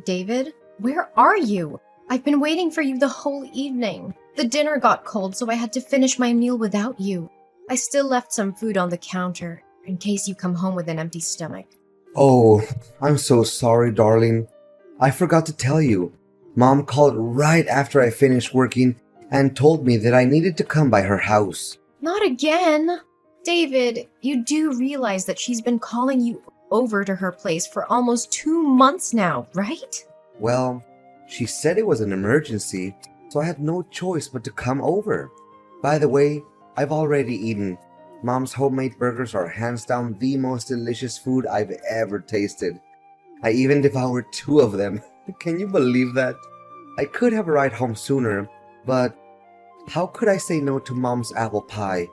David, where are you? I've been waiting for you the whole evening. The dinner got cold, so I had to finish my meal without you. I still left some food on the counter, in case you come home with an empty stomach. Oh, I'm so sorry, darling. I forgot to tell you. Mom called right after I finished working and told me that I needed to come by her house. Not again! David, you do realize that she's been calling you over to her place for almost 2 months now, right? Well, she said it was an emergency, so I had no choice but to come over. By the way, I've already eaten. Mom's homemade burgers are hands down the most delicious food I've ever tasted. I even devoured 2 of them. Can you believe that? I could have a ride home sooner, but how could I say no to Mom's apple pie?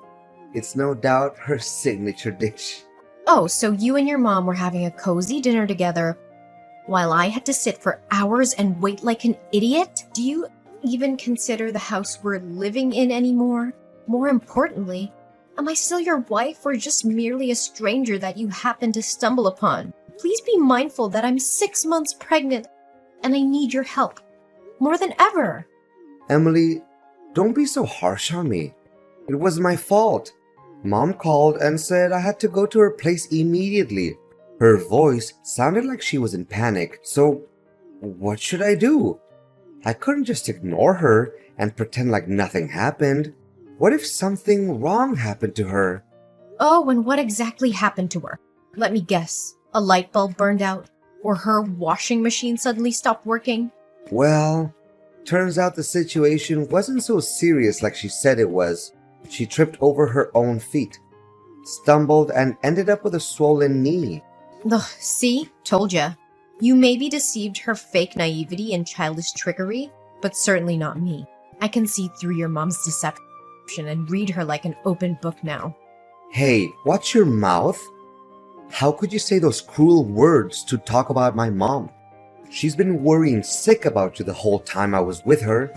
It's no doubt her signature dish. Oh, so you and your mom were having a cozy dinner together while I had to sit for hours and wait like an idiot? Do you even consider the house we're living in anymore? More importantly, am I still your wife or just merely a stranger that you happened to stumble upon? Please be mindful that I'm 6 months pregnant and I need your help more than ever. Emily, don't be so harsh on me. It was my fault. Mom called and said I had to go to her place immediately. Her voice sounded like she was in panic, so what should I do? I couldn't just ignore her and pretend like nothing happened. What if something wrong happened to her? Oh, and what exactly happened to her? Let me guess. A light bulb burned out? Or her washing machine suddenly stopped working? Well, turns out the situation wasn't so serious like she said it was. She tripped over her own feet, stumbled, and ended up with a swollen knee. Ugh, see? Told ya. You maybe deceived her fake naivety and childish trickery, but certainly not me. I can see through your mom's deception and read her like an open book now. Hey, watch your mouth. How could you say those cruel words to talk about my mom? She's been worrying sick about you the whole time I was with her.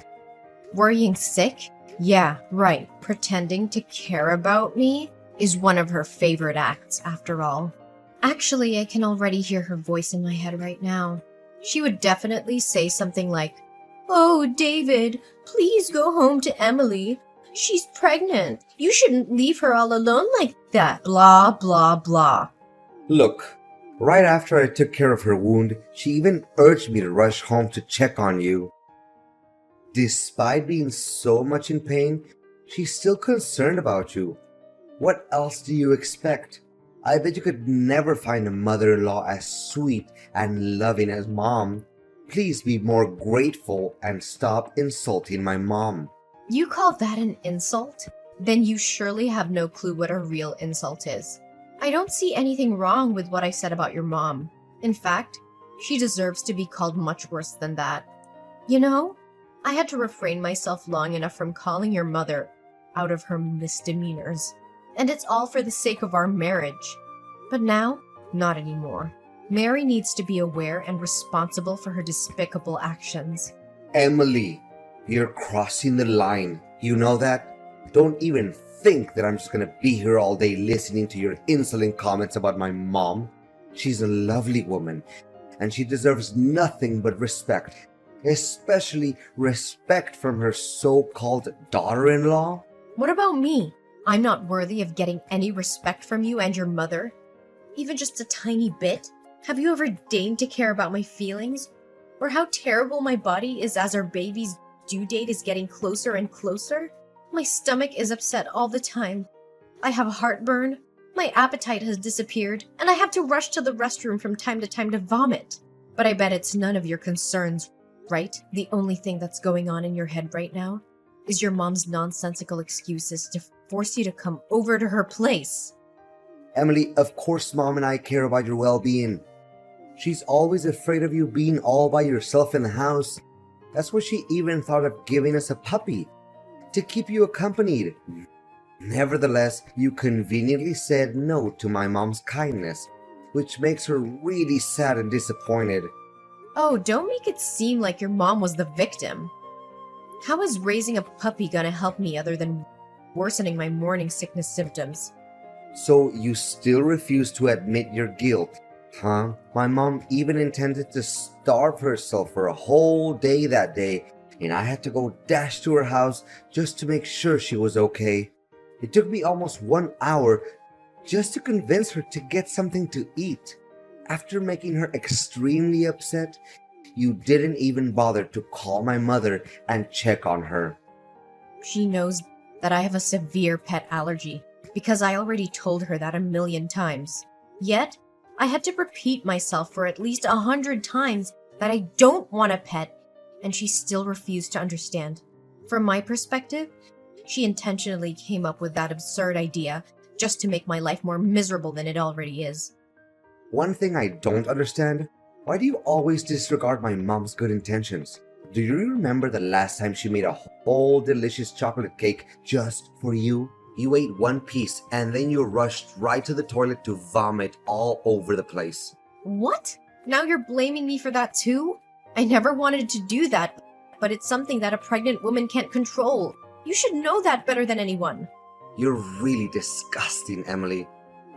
Worrying sick? Yeah, right. Pretending to care about me is one of her favorite acts, after all. Actually, I can already hear her voice in my head right now. She would definitely say something like, "Oh, David, please go home to Emily. She's pregnant. You shouldn't leave her all alone like that. Blah, blah, blah." Look, right after I took care of her wound, she even urged me to rush home to check on you. Despite being so much in pain, she's still concerned about you. What else do you expect? I bet you could never find a mother-in-law as sweet and loving as Mom. Please be more grateful and stop insulting my mom. You call that an insult? Then you surely have no clue what a real insult is. I don't see anything wrong with what I said about your mom. In fact, she deserves to be called much worse than that. You know, I had to refrain myself long enough from calling your mother out of her misdemeanors. And it's all for the sake of our marriage. But now, not anymore. Mary needs to be aware and responsible for her despicable actions. Emily, you're crossing the line. You know that? Don't even think that I'm just gonna be here all day listening to your insolent comments about my mom. She's a lovely woman, and she deserves nothing but respect. Especially respect from her so-called daughter-in-law. What about me? I'm not worthy of getting any respect from you and your mother? Even just a tiny bit? Have you ever deigned to care about my feelings? Or how terrible my body is as our baby's due date is getting closer and closer? My stomach is upset all the time. I have heartburn, my appetite has disappeared, and I have to rush to the restroom from time to time to vomit. But I bet it's none of your concerns, right? The only thing that's going on in your head right now is your mom's nonsensical excuses to force you to come over to her place. Emily, of course Mom and I care about your well-being. She's always afraid of you being all by yourself in the house. That's why she even thought of giving us a puppy to keep you accompanied. Nevertheless, you conveniently said no to my mom's kindness, which makes her really sad and disappointed. Oh, don't make it seem like your mom was the victim. How is raising a puppy gonna help me other than worsening my morning sickness symptoms? So you still refuse to admit your guilt Huh? My mom even intended to starve herself for a whole day that day, and I had to go dash to her house just to make sure she was okay. It took me almost 1 hour just to convince her to get something to eat. After making her extremely upset, you didn't even bother to call my mother and check on her. She knows that I have a severe pet allergy because I already told her that a million times. Yet, I had to repeat myself for at least 100 times that I don't want a pet, and she still refused to understand. From my perspective, she intentionally came up with that absurd idea just to make my life more miserable than it already is. One thing I don't understand, why do you always disregard my mom's good intentions? Do you remember the last time she made a whole delicious chocolate cake just for you? You ate one piece and then you rushed right to the toilet to vomit all over the place. What? Now you're blaming me for that too? I never wanted to do that, but it's something that a pregnant woman can't control. You should know that better than anyone. You're really disgusting, Emily.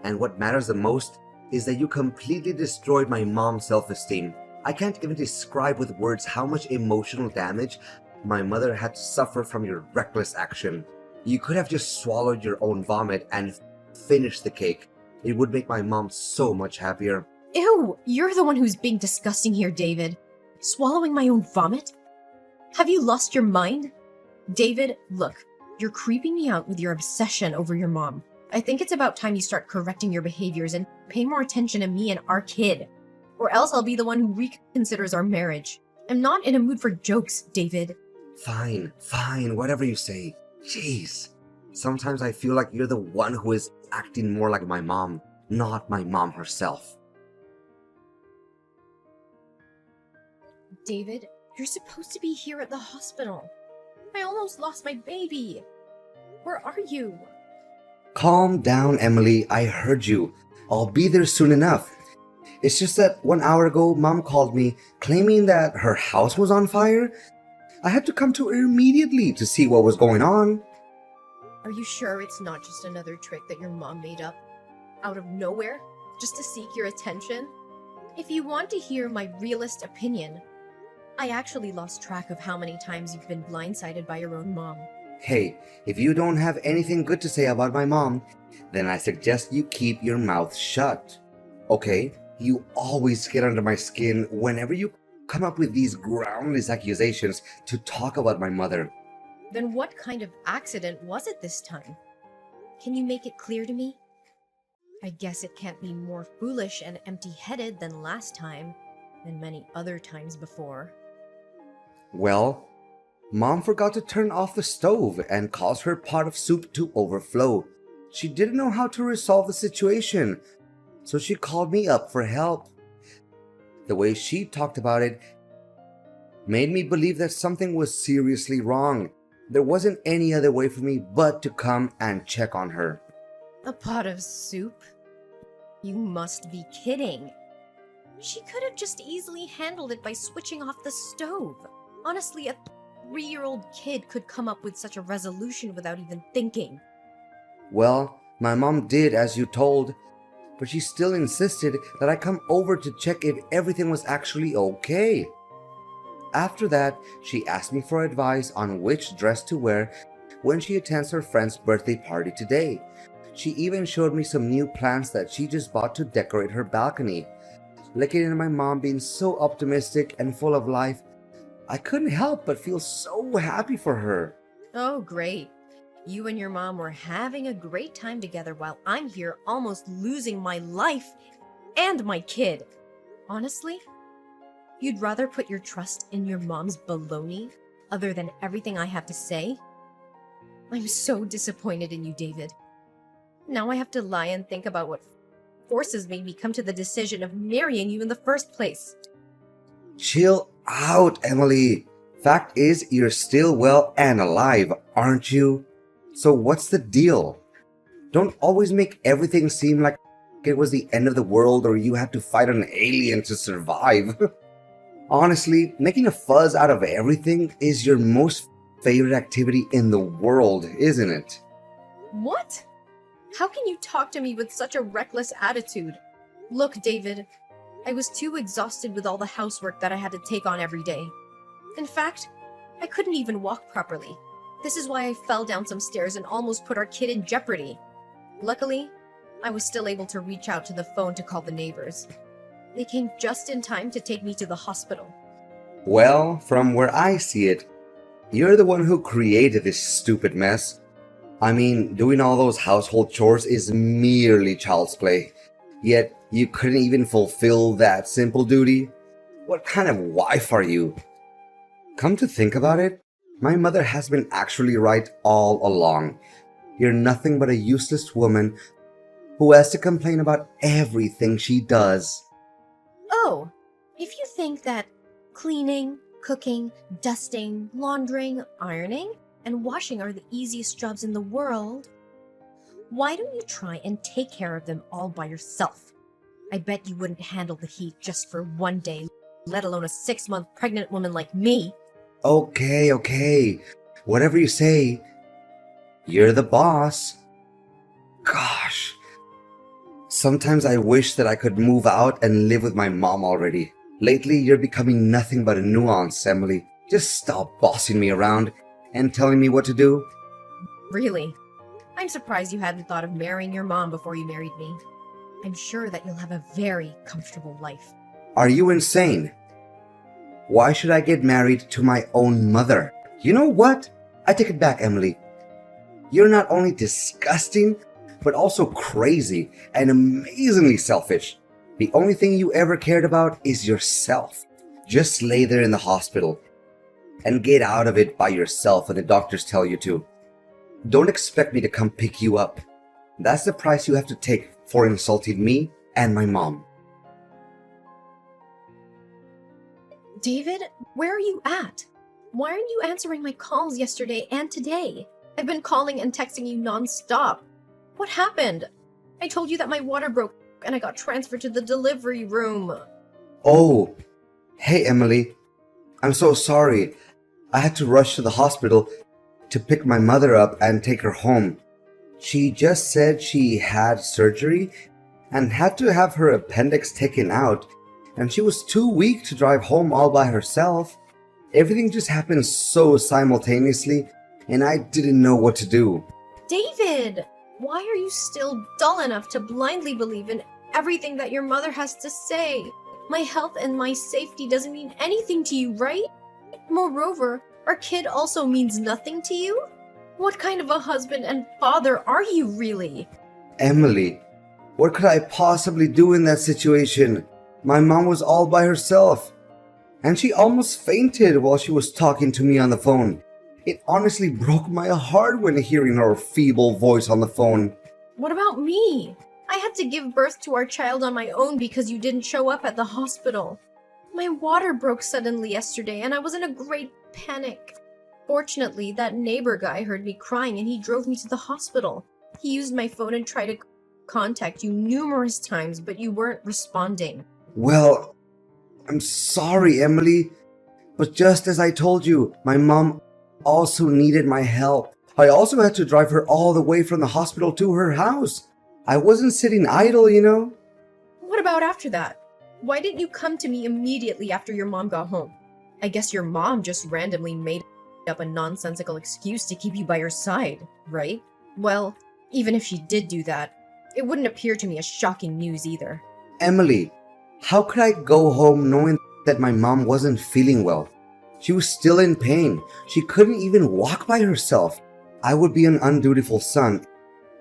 And what matters the most is that you completely destroyed my mom's self-esteem. I can't even describe with words how much emotional damage my mother had to suffer from your reckless action. You could have just swallowed your own vomit and finished the cake. It would make my mom so much happier. Ew, you're the one who's being disgusting here, David. Swallowing my own vomit? Have you lost your mind? David, look, you're creeping me out with your obsession over your mom. I think it's about time you start correcting your behaviors and pay more attention to me and our kid. Or else I'll be the one who reconsiders our marriage. I'm not in a mood for jokes, David. Fine, whatever you say. Jeez. Sometimes I feel like you're the one who is acting more like my mom, not my mom herself. David, you're supposed to be here at the hospital. I almost lost my baby. Where are you? Calm down, Emily. I heard you. I'll be there soon enough. It's just that 1 hour ago, Mom called me claiming that her house was on fire. I had to come to her immediately to see what was going on. Are you sure it's not just another trick that your mom made up out of nowhere just to seek your attention? If you want to hear my realist opinion, I actually lost track of how many times you've been blindsided by your own mom. Hey, if you don't have anything good to say about my mom, then I suggest you keep your mouth shut. Okay? You always get under my skin whenever you come up with these groundless accusations to talk about my mother. Then what kind of accident was it this time? Can you make it clear to me? I guess it can't be more foolish and empty-headed than last time, and many other times before. Well, Mom forgot to turn off the stove and caused her pot of soup to overflow. She didn't know how to resolve the situation, so she called me up for help. The way she talked about it made me believe that something was seriously wrong. There wasn't any other way for me but to come and check on her. A pot of soup? You must be kidding. She could have just easily handled it by switching off the stove. Honestly, a 3-year-old kid could come up with such a resolution without even thinking. Well, my mom did as you told, but she still insisted that I come over to check if everything was actually okay. After that, she asked me for advice on which dress to wear when she attends her friend's birthday party today. She even showed me some new plants that she just bought to decorate her balcony. Looking at my mom being so optimistic and full of life, I couldn't help but feel so happy for her. Oh, great. You and your mom were having a great time together while I'm here almost losing my life and my kid. Honestly, you'd rather put your trust in your mom's baloney other than everything I have to say? I'm so disappointed in you, David. Now I have to lie and think about what forces made me come to the decision of marrying you in the first place. Chill out, Emily. Fact is, you're still well and alive, aren't you? So what's the deal? Don't always make everything seem like it was the end of the world or you had to fight an alien to survive. Honestly, making a fuss out of everything is your most favorite activity in the world, isn't it? What? How can you talk to me with such a reckless attitude? Look, David, I was too exhausted with all the housework that I had to take on every day. In fact, I couldn't even walk properly. This is why I fell down some stairs and almost put our kid in jeopardy. Luckily, I was still able to reach out to the phone to call the neighbors. They came just in time to take me to the hospital. Well, from where I see it, you're the one who created this stupid mess. I mean, doing all those household chores is merely child's play. Yet, you couldn't even fulfill that simple duty? What kind of wife are you? Come to think about it, my mother has been actually right all along. You're nothing but a useless woman who has to complain about everything she does. Oh, if you think that cleaning, cooking, dusting, laundering, ironing, and washing are the easiest jobs in the world, why don't you try and take care of them all by yourself? I bet you wouldn't handle the heat just for one day, let alone a 6-month pregnant woman like me. Okay. Whatever you say. You're the boss. Gosh. Sometimes I wish that I could move out and live with my mom already. Lately, you're becoming nothing but a nuisance, Emily. Just stop bossing me around and telling me what to do. Really? I'm surprised you hadn't thought of marrying your mom before you married me. I'm sure that you'll have a very comfortable life. Are you insane? Why should I get married to my own mother? You know what? I take it back, Emily. You're not only disgusting, but also crazy and amazingly selfish. The only thing you ever cared about is yourself. Just lay there in the hospital and get out of it by yourself when the doctors tell you to. Don't expect me to come pick you up. That's the price you have to take for insulting me and my mom. David, where are you at? Why aren't you answering my calls yesterday and today? I've been calling and texting you non-stop. What happened? I told you that my water broke and I got transferred to the delivery room. Oh, hey Emily. I'm so sorry. I had to rush to the hospital to pick my mother up and take her home. She just said she had surgery and had to have her appendix taken out, and she was too weak to drive home all by herself. Everything just happened so simultaneously, and I didn't know what to do. David, why are you still dull enough to blindly believe in everything that your mother has to say? My health and my safety doesn't mean anything to you, right? Moreover, our kid also means nothing to you? What kind of a husband and father are you really? Emily, what could I possibly do in that situation? My mom was all by herself, and she almost fainted while she was talking to me on the phone. It honestly broke my heart when hearing her feeble voice on the phone. What about me? I had to give birth to our child on my own because you didn't show up at the hospital. My water broke suddenly yesterday and I was in a great panic. Fortunately, that neighbor guy heard me crying and he drove me to the hospital. He used my phone and tried to contact you numerous times, but you weren't responding. Well, I'm sorry, Emily, but just as I told you, my mom also needed my help. I also had to drive her all the way from the hospital to her house. I wasn't sitting idle, you know. What about after that? Why didn't you come to me immediately after your mom got home? I guess your mom just randomly made up a nonsensical excuse to keep you by her side, right? Well, even if she did do that, it wouldn't appear to me as shocking news either. Emily, how could I go home knowing that my mom wasn't feeling well? She was still in pain. She couldn't even walk by herself. I would be an undutiful son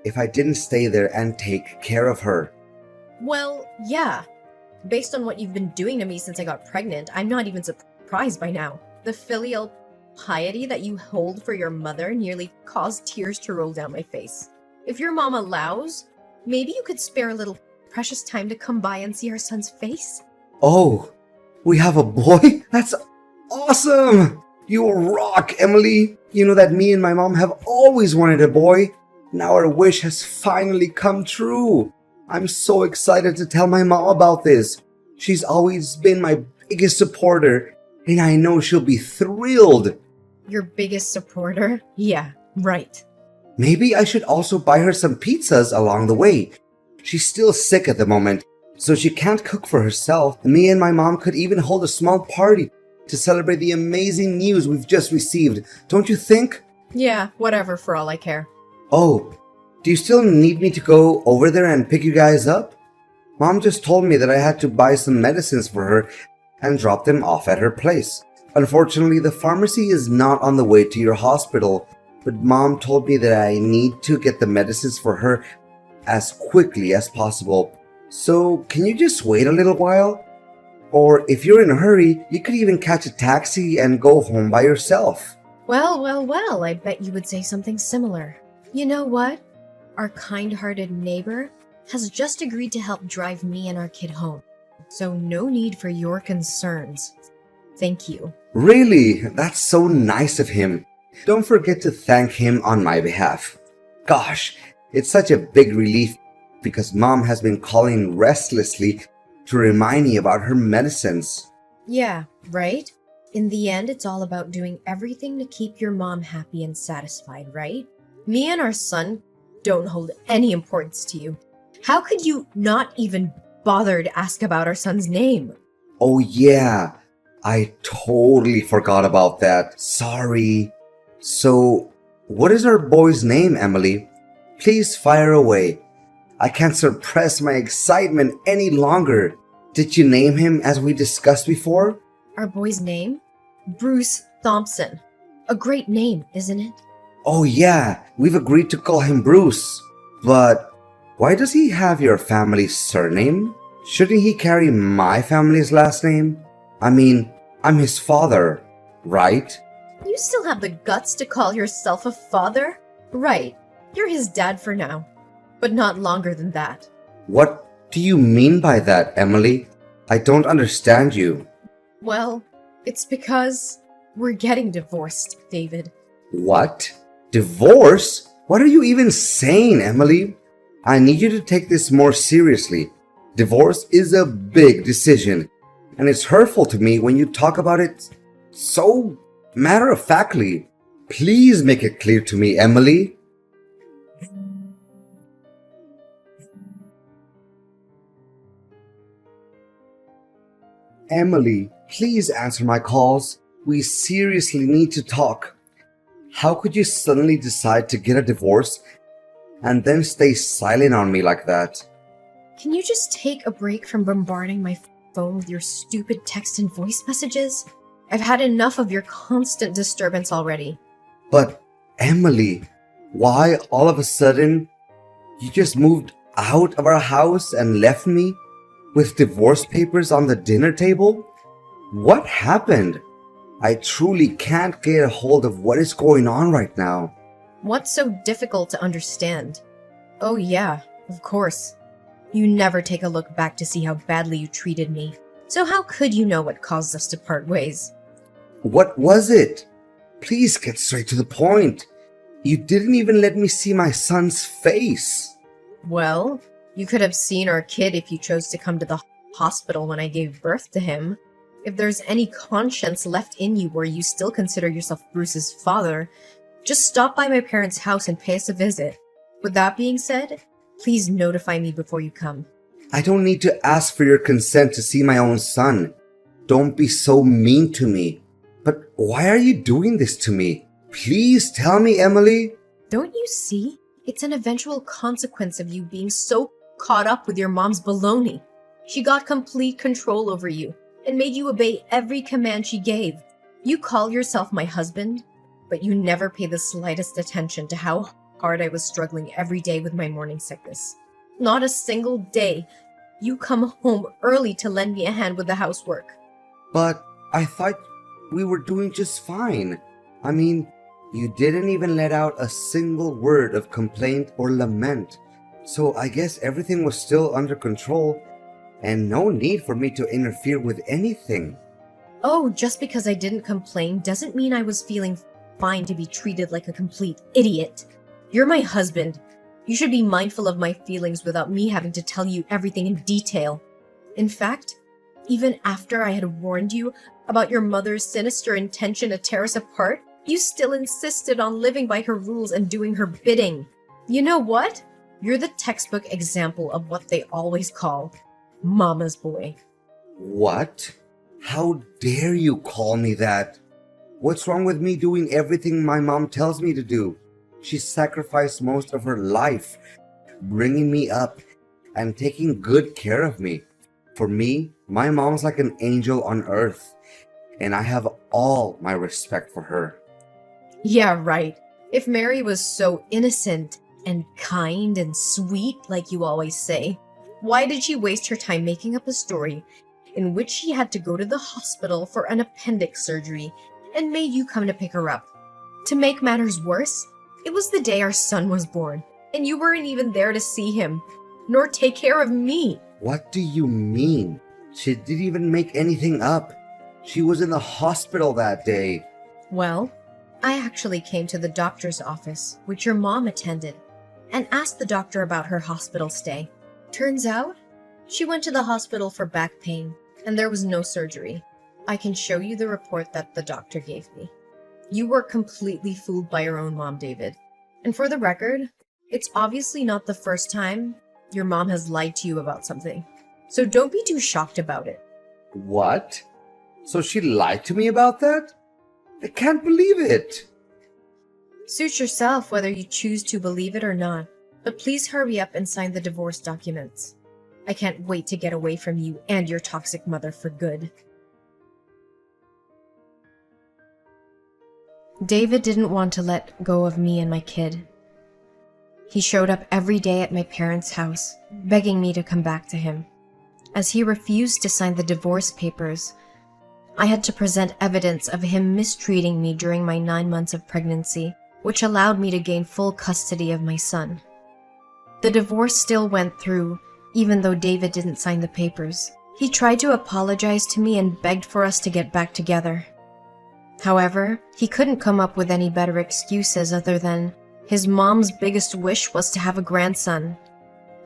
if I didn't stay there and take care of her. Well, yeah. Based on what you've been doing to me since I got pregnant, I'm not even surprised by now. The filial piety that you hold for your mother nearly caused tears to roll down my face. If your mom allows, maybe you could spare a little precious time to come by and see her son's face? Oh, we have a boy? That's awesome! You rock, Emily! You know that me and my mom have always wanted a boy. Now our wish has finally come true. I'm so excited to tell my mom about this. She's always been my biggest supporter, and I know she'll be thrilled. Your biggest supporter? Yeah, right. Maybe I should also buy her some pizzas along the way. She's still sick at the moment. so she can't cook for herself. Me and my mom could even hold a small party to celebrate the amazing news we've just received, don't you think? Yeah, whatever for all I care. Oh, do you still need me to go over there and pick you guys up? Mom just told me that I had to buy some medicines for her and drop them off at her place. Unfortunately, the pharmacy is not on the way to your hospital, but Mom told me that I need to get the medicines for her as quickly as possible. So, can you just wait a little while? Or if you're in a hurry, you could even catch a taxi and go home by yourself. Well, I bet you would say something similar. You know what? Our kind-hearted neighbor has just agreed to help drive me and our kid home. So no need for your concerns. Thank you. Really? That's so nice of him. Don't forget to thank him on my behalf. Gosh, it's such a big relief because Mom has been calling restlessly to remind me about her medicines. Yeah, right? In the end, it's all about doing everything to keep your mom happy and satisfied, right? Me and our son don't hold any importance to you. How could you not even bother to ask about our son's name? Oh yeah, I totally forgot about that. Sorry. So, what is our boy's name, Emily? Please fire away. I can't suppress my excitement any longer. Did you name him as we discussed before? Our boy's name? Bruce Thompson. A great name, isn't it? Oh yeah, we've agreed to call him Bruce. But why does he have your family's surname? Shouldn't he carry my family's last name? I mean, I'm his father, right? You still have the guts to call yourself a father? Right. You're his dad for now. But not longer than that. What do you mean by that, Emily? I don't understand you. Well, it's because we're getting divorced, David. What? Divorce? What are you even saying, Emily? I need you to take this more seriously. Divorce is a big decision, and it's hurtful to me when you talk about it so matter-of-factly. Please make it clear to me, Emily. Emily, please answer my calls. We seriously need to talk. How could you suddenly decide to get a divorce and then stay silent on me like that? Can you just take a break from bombarding my phone with your stupid text and voice messages? I've had enough of your constant disturbance already. But, Emily, why all of a sudden you just moved out of our house and left me with divorce papers on the dinner table? What happened? I truly can't get a hold of what is going on right now. What's so difficult to understand? Oh yeah, of course. You never take a look back to see how badly you treated me. So how could you know what caused us to part ways? What was it? Please get straight to the point. You didn't even let me see my son's face. Well, you could have seen our kid if you chose to come to the hospital when I gave birth to him. If there's any conscience left in you where you still consider yourself Bruce's father, just stop by my parents' house and pay us a visit. With that being said, please notify me before you come. I don't need to ask for your consent to see my own son. Don't be so mean to me. But why are you doing this to me? Please tell me, Emily. Don't you see? It's an eventual consequence of you being so caught up with your mom's baloney. She got complete control over you and made you obey every command she gave. You call yourself my husband, but you never pay the slightest attention to how hard I was struggling every day with my morning sickness. Not a single day. You come home early to lend me a hand with the housework. But I thought we were doing just fine. I mean, you didn't even let out a single word of complaint or lament. So I guess everything was still under control and no need for me to interfere with anything. Oh, just because I didn't complain doesn't mean I was feeling fine to be treated like a complete idiot. You're my husband. You should be mindful of my feelings without me having to tell you everything in detail. In fact, even after I had warned you about your mother's sinister intention to tear us apart, you still insisted on living by her rules and doing her bidding. You know what? You're the textbook example of what they always call Mama's boy. What? How dare you call me that? What's wrong with me doing everything my mom tells me to do? She sacrificed most of her life bringing me up and taking good care of me. For me, my mom's like an angel on earth, and I have all my respect for her. Yeah, right. If Mary was so innocent and kind and sweet, like you always say, why did she waste her time making up a story in which she had to go to the hospital for an appendix surgery and made you come to pick her up? To make matters worse, it was the day our son was born, and you weren't even there to see him, nor take care of me. What do you mean? She didn't even make anything up. She was in the hospital that day. Well, I actually came to the doctor's office, which your mom attended, and asked the doctor about her hospital stay. Turns out, she went to the hospital for back pain, and there was no surgery. I can show you the report that the doctor gave me. You were completely fooled by your own mom, David. And for the record, it's obviously not the first time your mom has lied to you about something. So don't be too shocked about it. What? So she lied to me about that? I can't believe it. Suit yourself whether you choose to believe it or not, but please hurry up and sign the divorce documents. I can't wait to get away from you and your toxic mother for good. David didn't want to let go of me and my kid. He showed up every day at my parents' house, begging me to come back to him. As he refused to sign the divorce papers, I had to present evidence of him mistreating me during my 9 months of pregnancy, which allowed me to gain full custody of my son. The divorce still went through, even though David didn't sign the papers. He tried to apologize to me and begged for us to get back together. However, he couldn't come up with any better excuses other than his mom's biggest wish was to have a grandson,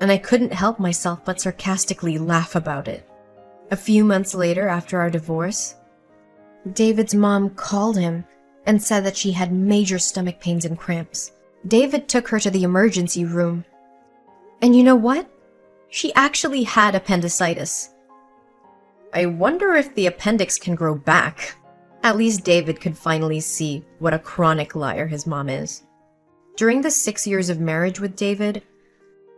and I couldn't help myself but sarcastically laugh about it. A few months later, after our divorce, David's mom called him and said that she had major stomach pains and cramps. David took her to the emergency room, and you know what? She actually had appendicitis. I wonder if the appendix can grow back. At least David could finally see what a chronic liar his mom is. During the 6 years of marriage with David,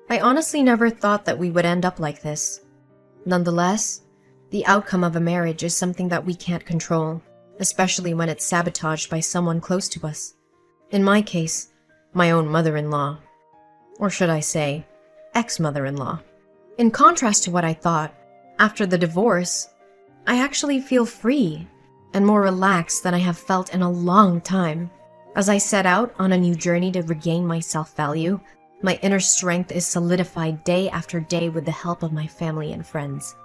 I honestly never thought that we would end up like this. Nonetheless, the outcome of a marriage is something that we can't control, especially when it's sabotaged by someone close to us. In my case, my own mother-in-law. Or should I say, ex-mother-in-law. In contrast to what I thought, after the divorce, I actually feel free and more relaxed than I have felt in a long time. As I set out on a new journey to regain my self-value, my inner strength is solidified day after day with the help of my family and friends.